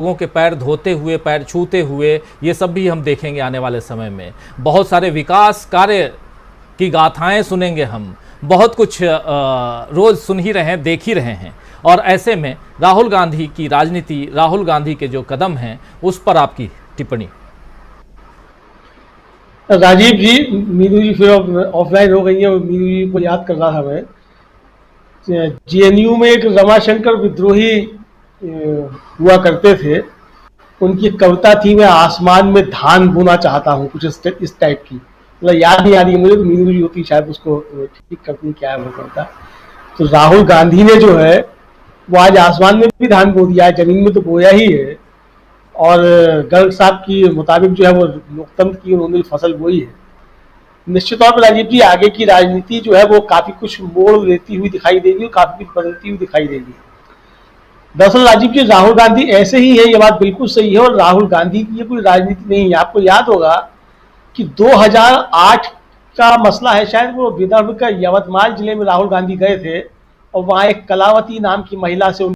लोगों के पैर धोते हुए, पैर छूते हुए, ये सब भी हम देखेंगे आने वाले समय में। बहुत सारे विकास कार्य की गाथाएं सुनेंगे हम, बहुत कुछ रोज सुन ही रहे हैं, देख ही रहे हैं। और ऐसे में राहुल गांधी की राजनीति, राहुल गांधी के जो कदम हैं, उस पर आपकी टिप्पणी। राजीव जी, मीनू जी फिर ऑफलाइन हो गई है। मीनू जी को याद कर रहा था मैं। जेएनयू में एक रमाशंकर विद्रोही हुआ करते थे। उनकी एक कविता थी, मैं आसमान में धान बोना चाहता हूँ, कुछ इस टाइप की। मतलब याद नहीं आ रही है मुझे, तो मीनू जी होती शायद उसको ठीक करती, क्या है वो कविता। तो राहुल गांधी ने जो है वो आज आसमान में भी धान बो दिया है, जमीन में तो बोया ही है। और गर्ग साहब की मुताबिक जो है वो लोकतंत्र की उन्होंने फसल बोई है। निश्चित तौर पर राजीव जी, आगे की राजनीति जो है वो काफी कुछ मोड़ लेती हुई दिखाई देगी, काफी कुछ बदलती हुई दिखाई देगी। दरअसल राजीव जी, राहुल गांधी ऐसे ही है, ये बात बिल्कुल सही है। और राहुल गांधी की ये कोई राजनीति नहीं है। आपको याद होगा कि 2008 का मसला है शायद, वो विदर्भ का यवतमाल जिले में राहुल गांधी गए थे और वहां एक कलावती नाम की महिला से और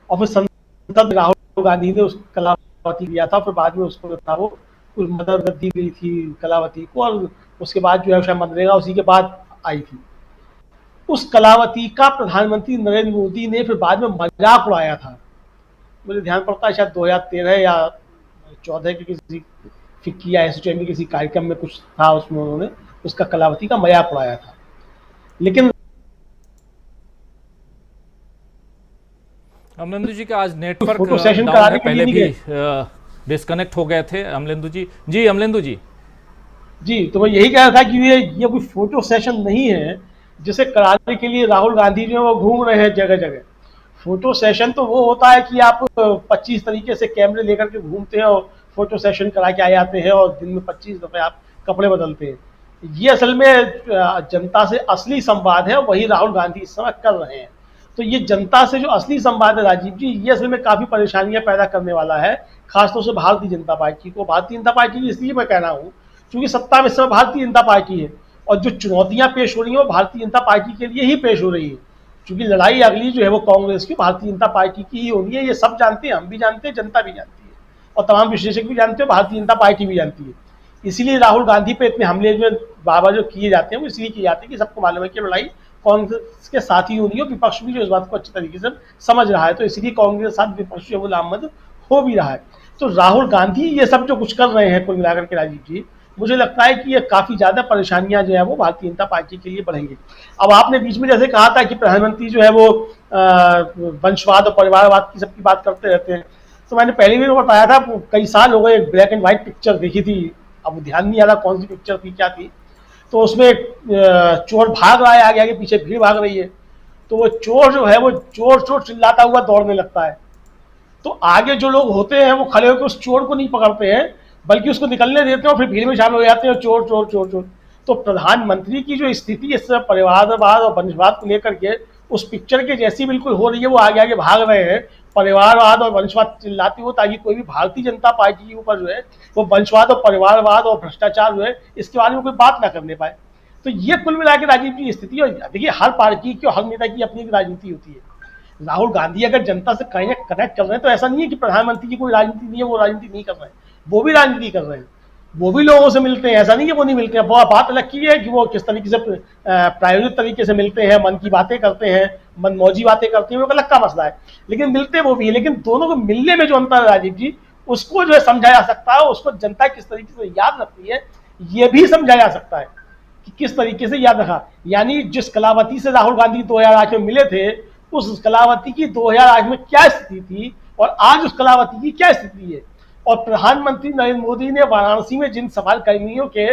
फिर संसद राहुल गांधी ने उस कलावती दिया था। फिर बाद में उसको था वो मदद दी गई थी कलावती को, और उसके बाद जो है शायद मनरेगा उसी के बाद आई थी। उस कलावती का प्रधानमंत्री नरेंद्र मोदी ने फिर बाद में मजाक उड़ाया था। मुझे ध्यान पड़ता है शायद 2013 या 14 के किसी फिक्की या एसोचैम के किसी कार्यक्रम में कुछ था, उसमें उन्होंने उसका कलावती का मजाक उड़ाया था। लेकिन अमलेंदु जी का आज नेटवर्क फोटो सेशन डाउन कराने है, के लिए पहले नहीं भी गए। डिस्कनेक्ट हो गए थे अमलेंदु जी। जी अमलेंदु जी। जी, तो मैं यही कह रहा था कि ये कोई फोटो सेशन नहीं है जिसे कराने के लिए राहुल गांधी जो है वो घूम रहे हैं जगह जगह। फोटो सेशन तो वो होता है कि आप 25 तरीके से कैमरे लेकर के घूमते हैं और फोटो सेशन करा के आ जाते हैं और दिन में 25 दफे आप कपड़े बदलते हैं। ये असल में जनता से असली संवाद है, वही राहुल गांधी इस समय कर रहे हैं। तो ये जनता से जो असली संवाद है राजीव जी, ये असल में काफी परेशानियां पैदा करने वाला है, खासतौर से भारतीय जनता पार्टी को। भारतीय जनता पार्टी इसलिए मैं कह रहा हूँ क्योंकि सत्ता में इस समय भारतीय जनता पार्टी है, और जो चुनौतियां पेश हो रही हैं वो भारतीय जनता पार्टी के लिए ही पेश हो रही है। क्योंकि लड़ाई अगली जो है वो कांग्रेस की, भारतीय जनता पार्टी की ही होनी है। ये सब जानते हैं, हम भी जानते हैं, जनता भी जानती है, और तमाम विश्लेषक भी जानते हैं, भारतीय जनता पार्टी भी जानती है। इसीलिए राहुल गांधी पे इतने हमले जो बार जो किए जाते हैं वो इसलिए किए जाते हैं कि सबको मालूम है कि लड़ाई कांग्रेस के साथ ही होनी है। विपक्ष भी जो इस बात को अच्छे तरीके से समझ रहा है, तो इसलिए कांग्रेस के साथ विपक्ष जो है वो लामबंद हो भी रहा है। तो राहुल गांधी ये सब जो कुछ कर रहे हैं कुल मिलाकर के राजीव जी, मुझे लगता है कि ये काफी ज्यादा परेशानियां जो है वो भारतीय जनता पार्टी के लिए बढ़ेंगी। अब आपने बीच में जैसे कहा था कि प्रधानमंत्री जो है वो वंशवाद और परिवारवाद की सबकी बात करते रहते हैं, तो मैंने पहले भी बताया था, कई साल हो गए, ब्लैक एंड व्हाइट पिक्चर देखी थी, अब ध्यान नहीं आ रहा कौन सी पिक्चर थी, क्या थी। तो उसमें चोर भाग रहा है, आगे आगे पीछे भीड़ भाग रही है, तो वो चोर जो है वो चोर चोर चिल्लाता हुआ दौड़ने लगता है। तो आगे जो लोग होते हैं वो खड़े होकर उस चोर को नहीं पकड़ते हैं, बल्कि उसको निकलने देते हैं और फिर भीड़ में शामिल हो जाते हैं, चोर चोर चोर चोर। तो प्रधानमंत्री की जो स्थिति इस परिवारवाद और वंशवाद को लेकर के उस पिक्चर के जैसी बिल्कुल हो रही है। वो आगे आगे भाग रहे हैं परिवारवाद और वंशवाद चिल्लाते हो, ताकि कोई भी भारतीय जनता पार्टी के ऊपर जो है वो वंशवाद और परिवारवाद और भ्रष्टाचार जो है इसके बारे में कोई बात ना करने पाए। तो ये कुल मिला के राजीव की स्थिति। और देखिए, हर पार्टी की और हर नेता की अपनी राजनीति होती है। राहुल गांधी अगर जनता से कनेक्ट कर रहे हैं तो ऐसा नहीं है कि प्रधानमंत्री की कोई राजनीति नहीं है, वो राजनीति नहीं कर रहे हैं, वो भी राजनीति कर रहे हैं, वो भी लोगों से मिलते हैं। ऐसा नहीं है वो नहीं मिलते हैं। वो बात अलग की है कि वो किस तरीके से प्रायोजित तरीके से मिलते हैं, मन की बातें करते हैं, मनमौजी बातें करते हैं, वो अलग का मसला है, लेकिन मिलते वो भी है। लेकिन दोनों को मिलने में जो अंतर है राजीव जी, उसको जो है समझा जा सकता है, उसको जनता किस तरीके से याद रखती है ये भी समझा जा सकता है कि किस तरीके से याद रखा। यानी जिस कलावती से राहुल गांधी 2008 में मिले थे, उस कलावती की 2008 में क्या स्थिति थी और आज उस कलावती की क्या स्थिति है। और प्रधानमंत्री नरेंद्र मोदी ने वाराणसी में जिन सफाई कर्मियों के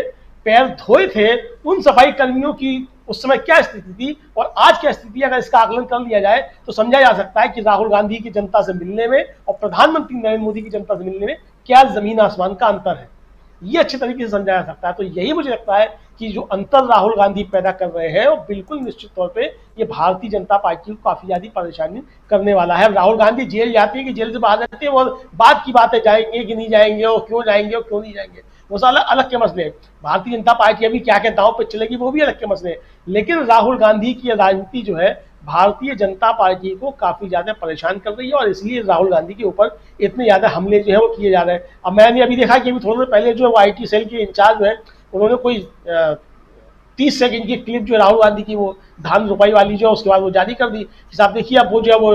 पैर धोए थे, उन सफाई कर्मियों की उस समय क्या स्थिति थी और आज क्या स्थिति, अगर इसका आकलन कर लिया जाए तो समझा जा सकता है कि राहुल गांधी की जनता से मिलने में और प्रधानमंत्री नरेंद्र मोदी की जनता से मिलने में क्या जमीन आसमान का अंतर है। ये अच्छे तरीके से समझा जा सकता है। तो यही मुझे लगता है कि जो अंतर राहुल गांधी पैदा कर रहे हैं वो बिल्कुल निश्चित तौर पे ये भारतीय जनता पार्टी को काफी ज्यादा परेशानी करने वाला है। राहुल गांधी जेल जाती है कि जेल से बाहर जाते हैं, वो बात की बातें जाएंगे कि नहीं जाएंगे, और क्यों जाएंगे और क्यों नहीं जाएंगे, वो साला अलग के मसले हैं। भारतीय जनता पार्टी अभी क्या क्या दांव पे चलेगी वो भी अलग के मसले हैं। लेकिन राहुल गांधी की राजनीति जो है भारतीय जनता पार्टी को काफी ज्यादा परेशान कर रही है और इसलिए राहुल गांधी के ऊपर इतने ज्यादा हमले जो है वो किए जा रहे हैं। अब मैंने अभी देखा कि अभी थोड़ी देर पहले जो है वो आईटी सेल के इंचार्ज है, उन्होंने कोई 30 सेकंड की क्लिप जो राहुल गांधी की वो धान रोपाई वाली जो है उसके बाद वो जारी कर दी कि साहब देखिए अब वो जो है वो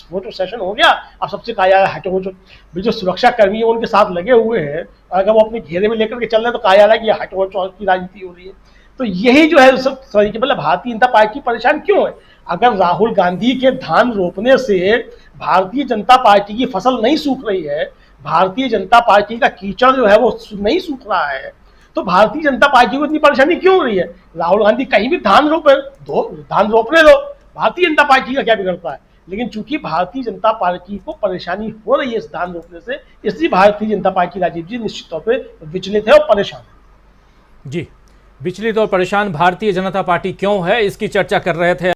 फोटो सेशन हो गया, अब सबसे कहा जा रहा है हटो, जो सुरक्षा कर्मी है उनके साथ लगे हुए हैं, अगर वो अपने घेरे में लेकर के चल रहे हैं तो कहा जा रहा है कि हटो हटो की राजनीति हो रही है। तो यही जो है सब तरीके मतलब भारतीय जनता पार्टी परेशान क्यों है? अगर राहुल गांधी के धान रोपने से भारतीय जनता पार्टी की फसल नहीं सूख रही है, भारतीय जनता पार्टी का कीचड़ जो है वो नहीं सूख रहा है, तो भारतीय जनता पार्टी को इतनी परेशानी क्यों हो रही है? राहुल गांधी कहीं भी धान रोपे, धान रोपने दो, भारतीय जनता पार्टी का क्या बिगड़ता है? लेकिन चूंकि भारतीय जनता पार्टी को परेशानी हो रही है इस धान रोपने से, इसलिए भारतीय जनता पार्टी राजीव जी निश्चित तौर पर विचलित है और परेशान है। जी, विचलित और परेशान भारतीय जनता पार्टी क्यों है, इसकी चर्चा कर रहे थे